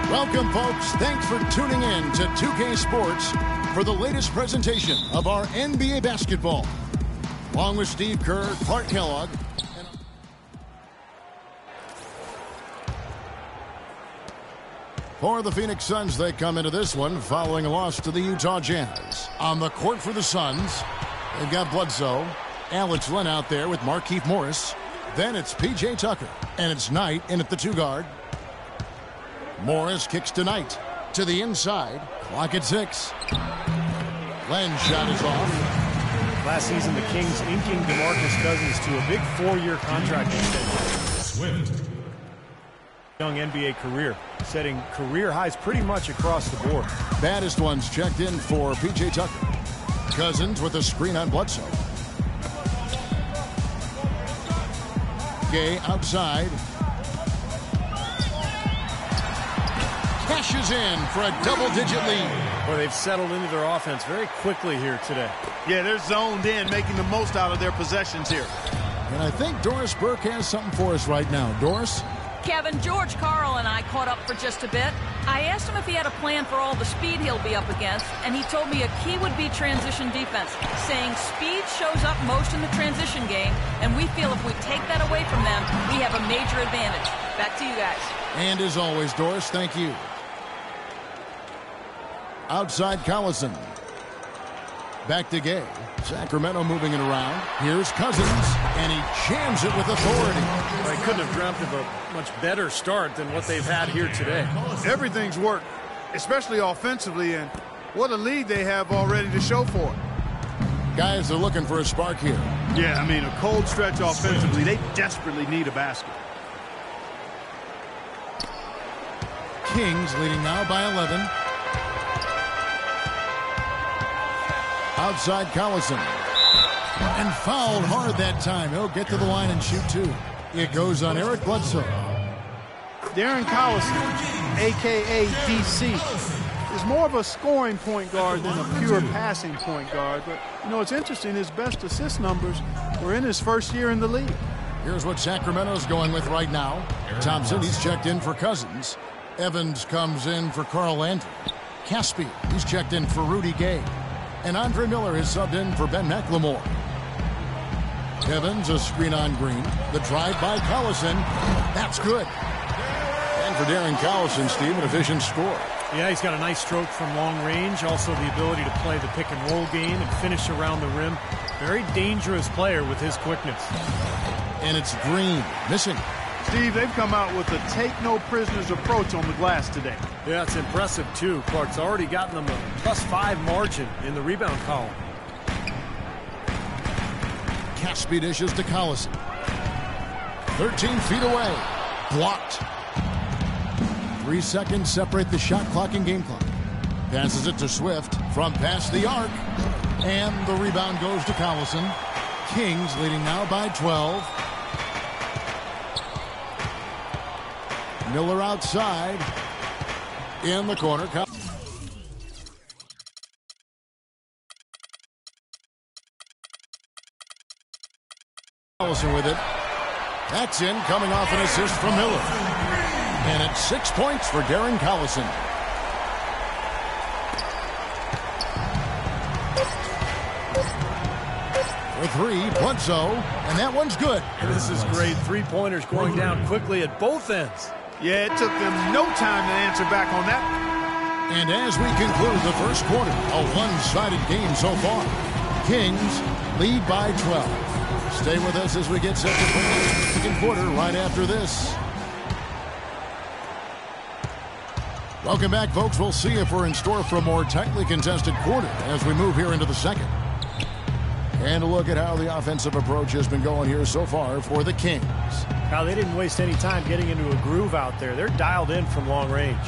Welcome, folks. Thanks for tuning in to 2K Sports for the latest presentation of our NBA basketball. Along with Steve Kerr, Clark Kellogg. For the Phoenix Suns, they come into this one following a loss to the Utah Jazz. On the court for the Suns, they've got Bledsoe, Alex Len out there with Markieff Morris. Then it's P.J. Tucker, and it's Knight in at the 2 guard. Morris kicks to Knight. To the inside. Clock at 6. Len's shot is off. Last season, the Kings inking DeMarcus Cousins to a big 4-year contract extension. Young NBA career, setting career highs pretty much across the board. Baddest ones checked in for P.J. Tucker. Cousins with a screen on Bledsoe. Gay outside. Cashes in for a double-digit lead. Well, they've settled into their offense very quickly here today. Yeah, they're zoned in, making the most out of their possessions here. And I think Doris Burke has something for us right now. Doris? Kevin, George Karl and I caught up for just a bit. I asked him if he had a plan for all the speed he'll be up against, and he told me a key would be transition defense, saying speed shows up most in the transition game, and we feel if we take that away from them, we have a major advantage. Back to you guys. And as always, Doris, thank you. Outside Collison. Back to Gay. Sacramento moving it around. Here's Cousins, and he jams it with authority. Well, they couldn't have dreamt of a much better start than what they've had here today. Everything's worked, especially offensively, and what a lead they have already to show for it. Guys, they're looking for a spark here. Yeah, I mean, a cold stretch offensively. They desperately need a basket. Kings leading now by 11. Outside Collison. And fouled hard that time. He'll get to the line and shoot 2. It goes on Eric Bledsoe. Darren Collison, a.k.a. DC, is more of a scoring point guard than a pure passing point guard. But, you know, it's interesting. His best assist numbers were in his first year in the league. Here's what Sacramento's going with right now. Thompson, he's checked in for Cousins. Evans comes in for Carl Landry. Caspi, he's checked in for Rudy Gay. And Andre Miller is subbed in for Ben McLemore. Evans, a screen on Green. The drive by Collison. That's good. And for Darren Collison, Steve, an efficient score. Yeah, he's got a nice stroke from long range. Also the ability to play the pick and roll game and finish around the rim. Very dangerous player with his quickness. And it's Green missing. Steve, they've come out with a take-no-prisoners approach on the glass today. Yeah, it's impressive, too. Clark's already gotten them a +5 margin in the rebound column. Caspi dishes to Collison. 13 feet away. Blocked. 3 seconds separate the shot clock and game clock. Passes it to Swift from past the arc. And the rebound goes to Collison. Kings leading now by 12. Miller outside. In the corner. Collison with it. That's in, coming off an assist from Miller. And it's 6 points for Darren Collison. For 3, Bledsoe, and that one's good. And this is great. 3-pointers going down quickly at both ends. Yeah, it took them no time to answer back on that. And as we conclude the first quarter, a one-sided game so far. Kings lead by 12. Stay with us as we get set to play the second quarter right after this. Welcome back, folks. We'll see if we're in store for a more tightly contested quarter as we move here into the second. And a look at how the offensive approach has been going here so far for the Kings. Now, they didn't waste any time getting into a groove out there. They're dialed in from long range.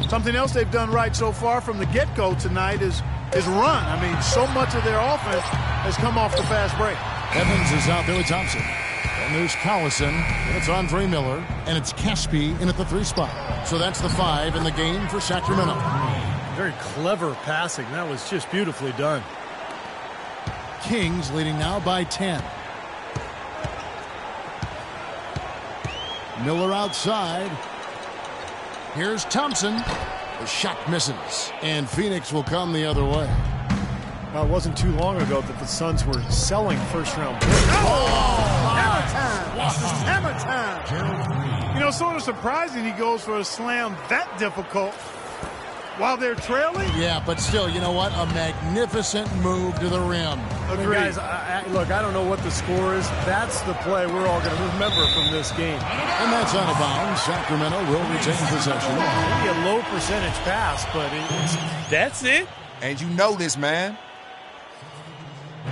Something else they've done right so far from the get-go tonight is run. I mean, so much of their offense has come off the fast break. Evans is out there with Thompson. And there's Collison, and it's Andre Miller, and it's Caspi in at the 3 spot. So that's the 5 in the game for Sacramento. Very clever passing. That was just beautifully done. Kings leading now by 10. Miller outside. Here's Thompson. The shot misses, and Phoenix will come the other way. Well, it wasn't too long ago that the Suns were selling first-round picks. Hammer time! Hammer time! You know, sort of surprising he goes for a slam that difficult while they're trailing. Yeah, but still, you know what? A magnificent move to the rim. Agreed. Guys, look, I don't know what the score is. That's the play we're all going to remember from this game. And that's out of bounds. Sacramento will retain possession. Maybe a low percentage pass, but that's it. And you know this, man.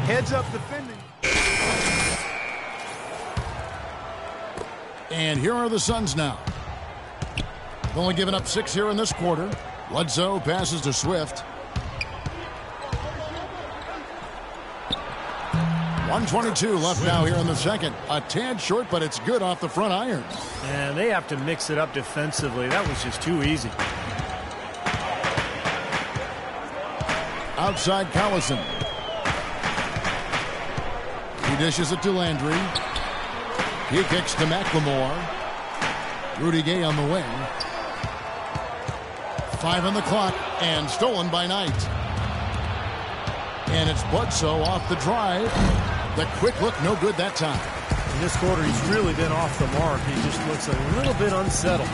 Heads up defending. And here are the Suns now. They've only given up 6 here in this quarter. Bledsoe passes to Swift. 1:22 left now here in the second. A tad short, but it's good off the front iron. And they have to mix it up defensively. That was just too easy. Outside Collison. He dishes it to Landry. He kicks to McLemore. Rudy Gay on the wing. 5 on the clock, and stolen by Knight. And it's Bledsoe off the drive. The quick look, no good that time. In this quarter, he's really been off the mark. He just looks a little bit unsettled.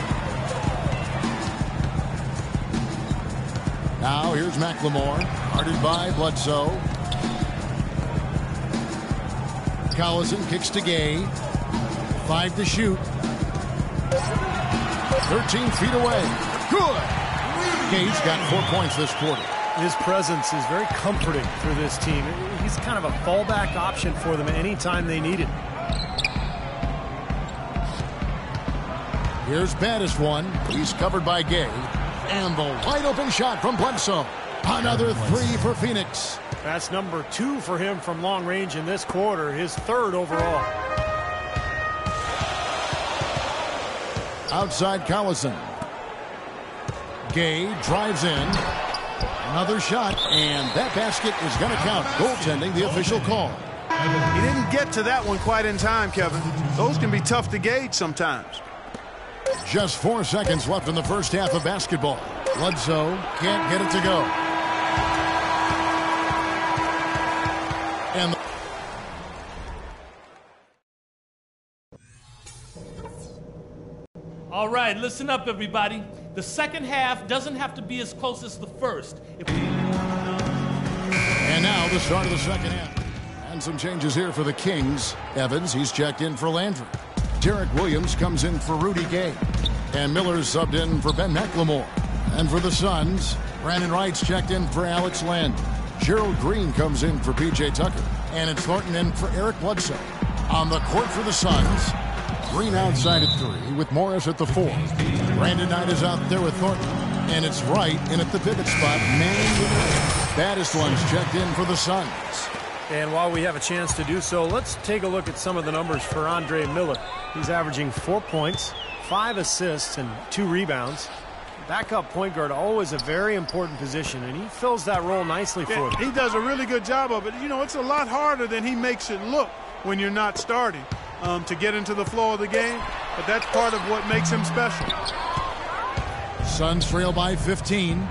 Now here's McLemore, guarded by Bledsoe. Collison kicks to Gay. 5 to shoot. 13 feet away. Good! Gay's got 4 points this quarter. His presence is very comforting for this team. He's kind of a fallback option for them anytime they need it. Here's Battis one. He's covered by Gay. And the wide open shot from Bledsoe. Another 3 for Phoenix. That's number 2 for him from long range in this quarter. His 3rd overall. Outside Collison. Gay drives in. Another shot, and that basket is going to count. Goaltending, the official call. He didn't get to that one quite in time, Kevin. Those can be tough to gauge sometimes. Just 4 seconds left in the first half of basketball. Bledsoe can't get it to go. And All right, listen up, everybody. The second half doesn't have to be as close as the first. And now the start of the second half. And some changes here for the Kings. Evans, he's checked in for Landry. Derek Williams comes in for Rudy Gay. And Miller's subbed in for Ben McLemore. And for the Suns, Brandon Wright's checked in for Alex Landry. Gerald Green comes in for P.J. Tucker. And it's Thornton in for Eric Bledsoe. On the court for the Suns, Green outside at 3 with Morris at the 4. Brandon Knight is out there with Thornton. And it's Wright in at the pivot spot. Baddest one's checked in for the Suns. And while we have a chance to do so, let's take a look at some of the numbers for Andre Miller. He's averaging 4 points, 5 assists, and 2 rebounds. Backup point guard, always a very important position, and he fills that role nicely for them. He does a really good job of it. You know, it's a lot harder than he makes it look when you're not starting to get into the flow of the game, but that's part of what makes him special. Suns trail by 15.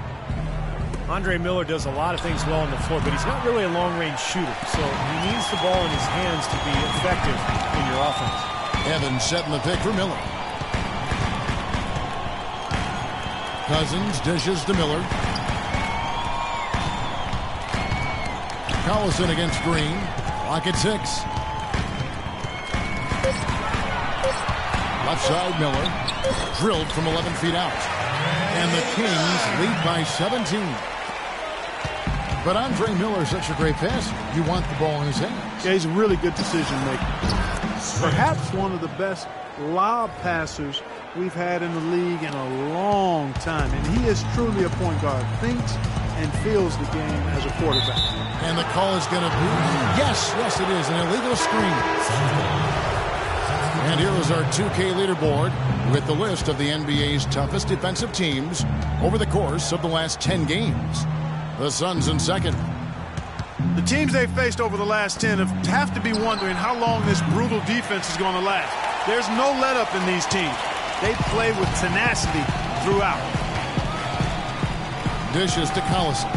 Andre Miller does a lot of things well on the floor, but he's not really a long-range shooter, so he needs the ball in his hands to be effective in your offense. Evans setting the pick for Miller. Cousins dishes to Miller. Collison against Green. Clock at 6. Left side Miller. Drilled from 11 feet out. And the Kings lead by 17. But Andre Miller is such a great passer. You want the ball in his hands. Yeah, he's a really good decision maker. Perhaps one of the best lob passers we've had in the league in a long time. And he is truly a point guard. Thinks and feels the game as a quarterback. And the call is going to be, yes, it is, an illegal screen. And here is our 2K leaderboard with the list of the NBA's toughest defensive teams over the course of the last 10 games. The Suns in second. The teams they've faced over the last 10 have to be wondering how long this brutal defense is going to last. There's no let-up in these teams. They play with tenacity throughout. Dishes to Collison.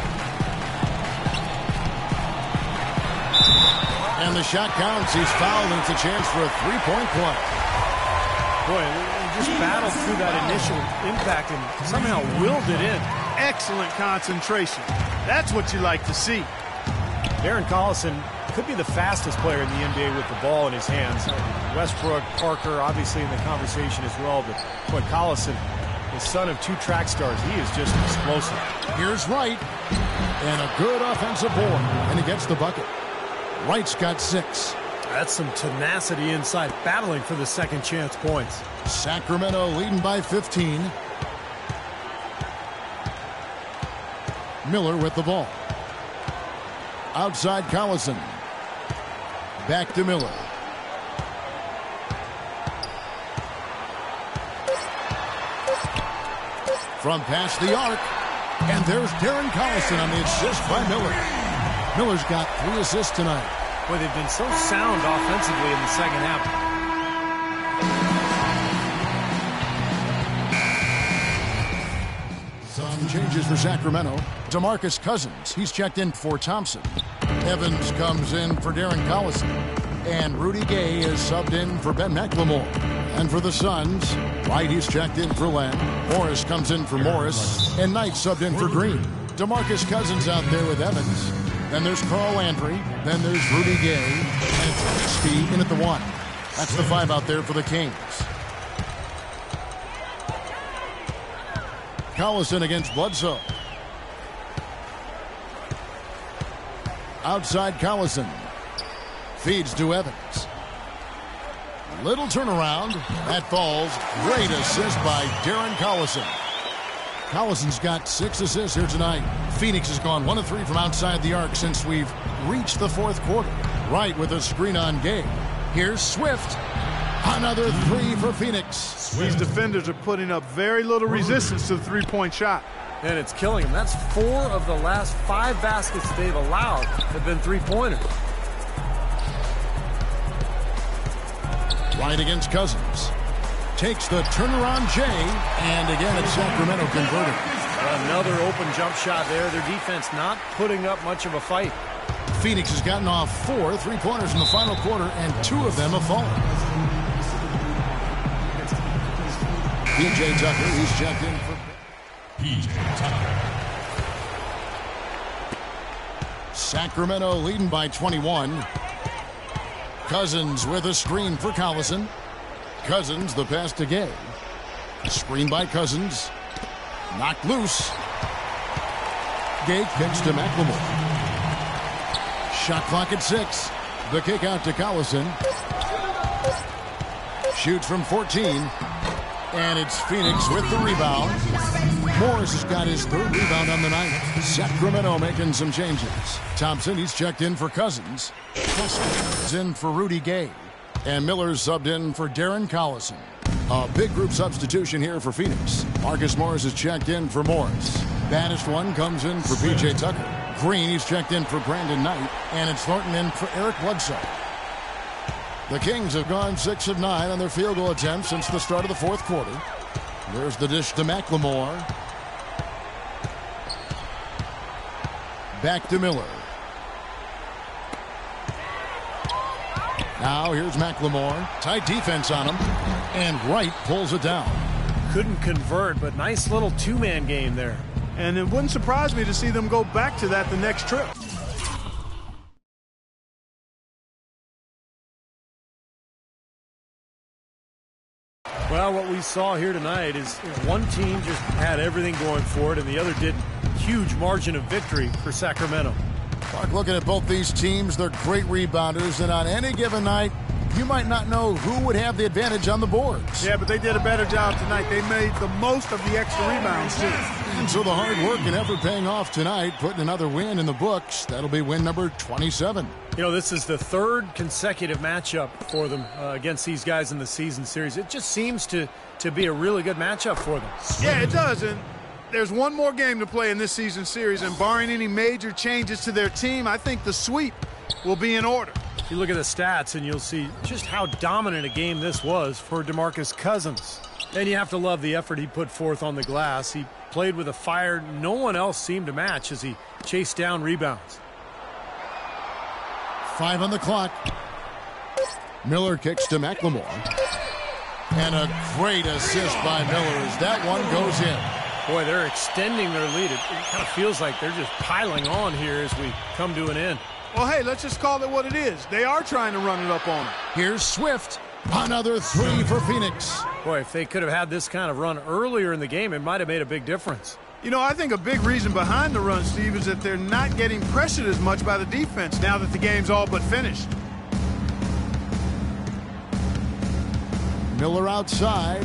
And the shot counts. He's fouled, and it's a chance for a three-point play. Boy, he just battled through that initial impact and somehow willed it in. Excellent concentration. That's what you like to see. Darren Collison could be the fastest player in the NBA with the ball in his hands. Westbrook, Parker, obviously in the conversation as well. But boy, Collison, the son of two track stars, he is just explosive. Here's Wright. And a good offensive board. And he gets the bucket. Wright's got 6. That's some tenacity inside, battling for the second chance points. Sacramento leading by 15. Miller with the ball. Outside Collison. Back to Miller. From past the arc. And there's Darren Collison on the assist by Miller. Miller's got 3 assists tonight. Boy, they've been so sound offensively in the second half. Some changes for Sacramento. DeMarcus Cousins, he's checked in for Thompson. Evans comes in for Darren Collison. And Rudy Gay is subbed in for Ben McLemore. And for the Suns, Wright, he's checked in for Len. Morris comes in for Morris. And Knight subbed in for Green. DeMarcus Cousins out there with Evans. Then there's Carl Landry. Then there's Rudy Gay. And it's Speed in at the 1. That's the 5 out there for the Kings. Collison against Bledsoe. Outside Collison. Feeds to Evans. Little turnaround. That falls. Great assist by Darren Collison. Collison's got 6 assists here tonight. Phoenix has gone 1 of 3 from outside the arc since we've reached the 4th quarter. Wright with a screen on Gay. Here's Swift. Another 3 for Phoenix. These defenders are putting up very little resistance to the three-point shot. And it's killing them. That's 4 of the last 5 baskets they've allowed have been three-pointers. Wright against Cousins. Takes the turnaround Jay, and again it's Sacramento converted. Another open jump shot there. Their defense not putting up much of a fight. Phoenix has gotten off 4 3-pointers in the final quarter, and 2 of them have fallen. P.J. Tucker, he's checked in for P.J. Tucker. Sacramento leading by 21. Cousins with a screen for Collison. Cousins, the pass to Gay. Screen by Cousins. Knocked loose. Gay kicks to McLemore. Shot clock at 6. The kick out to Collison. Shoots from 14. And it's Phoenix with the rebound. Morris has got his 3rd rebound on the night. Sacramento making some changes. Thompson, he's checked in for Cousins. Is in for Rudy Gay. And Miller's subbed in for Darren Collison. A big group substitution here for Phoenix. Marcus Morris is checked in for Morris. Banished one comes in for P.J. Tucker. Green, he's checked in for Brandon Knight. And it's Thornton in for Eric Bledsoe. The Kings have gone 6 of 9 on their field goal attempts since the start of the 4th quarter. There's the dish to McLemore. Back to Miller. Now here's McLemore. Tight defense on him. And Wright pulls it down. Couldn't convert, but nice little 2-man game there. And it wouldn't surprise me to see them go back to that the next trip. Well, what we saw here tonight is one team just had everything going for it, and the other did. Huge margin of victory for Sacramento. Clark, looking at both these teams, they're great rebounders, and on any given night, you might not know who would have the advantage on the boards. Yeah, but they did a better job tonight. They made the most of the extra rebounds, too. And so the hard work and effort paying off tonight, putting another win in the books. That'll be win number 27. You know, this is the 3rd consecutive matchup for them against these guys in the season series. It just seems to be a really good matchup for them. Yeah, it does. And there's one more game to play in this season series, and barring any major changes to their team, I think the sweep will be in order. You look at the stats, and you'll see just how dominant a game this was for DeMarcus Cousins. And you have to love the effort he put forth on the glass. He played with a fire no one else seemed to match as he chased down rebounds. 5 on the clock. Miller kicks to McLemore. And a great assist by Miller as that one goes in. Boy, they're extending their lead. It kind of feels like they're just piling on here as we come to an end. Well, hey, let's just call it what it is. They are trying to run it up on them. Here's Swift. Another 3 for Phoenix. Boy, if they could have had this kind of run earlier in the game, it might have made a big difference. You know, I think a big reason behind the run, Steve, is that they're not getting pressured as much by the defense now that the game's all but finished. Miller outside.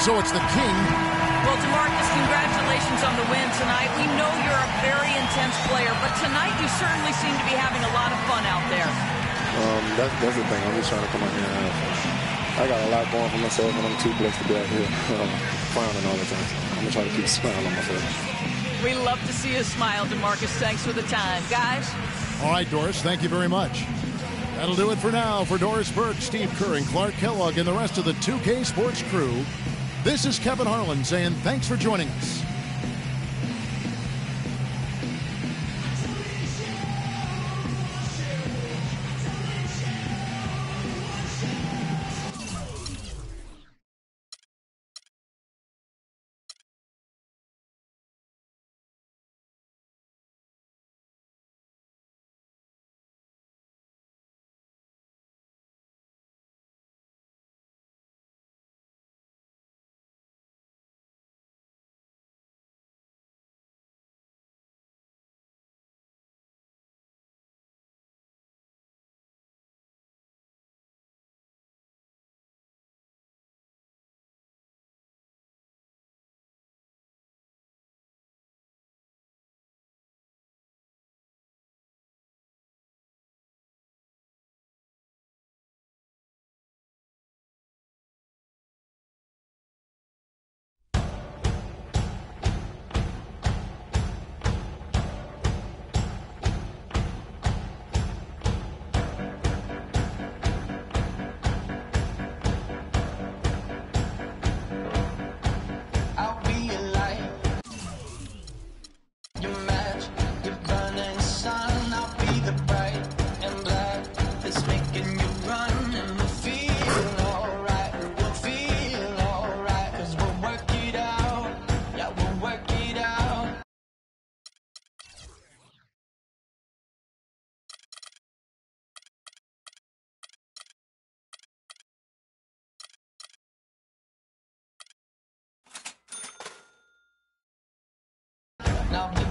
So it's the King. Well, DeMarcus, congratulations on the win tonight. We know you're a very intense player, but tonight you certainly seem to be having a lot of fun out there. That's the thing. I'm just trying to come out here and have fun. I got a lot going for myself, and I'm too blessed to be out here frowning all the time. I'm going to try to keep a smile on my face. We love to see you smile, DeMarcus. Thanks for the time. Guys? All right, Doris, thank you very much. That'll do it for now. For Doris Burke, Steve Kerr, and Clark Kellogg, and the rest of the 2K Sports crew, this is Kevin Harlan saying thanks for joining us. Now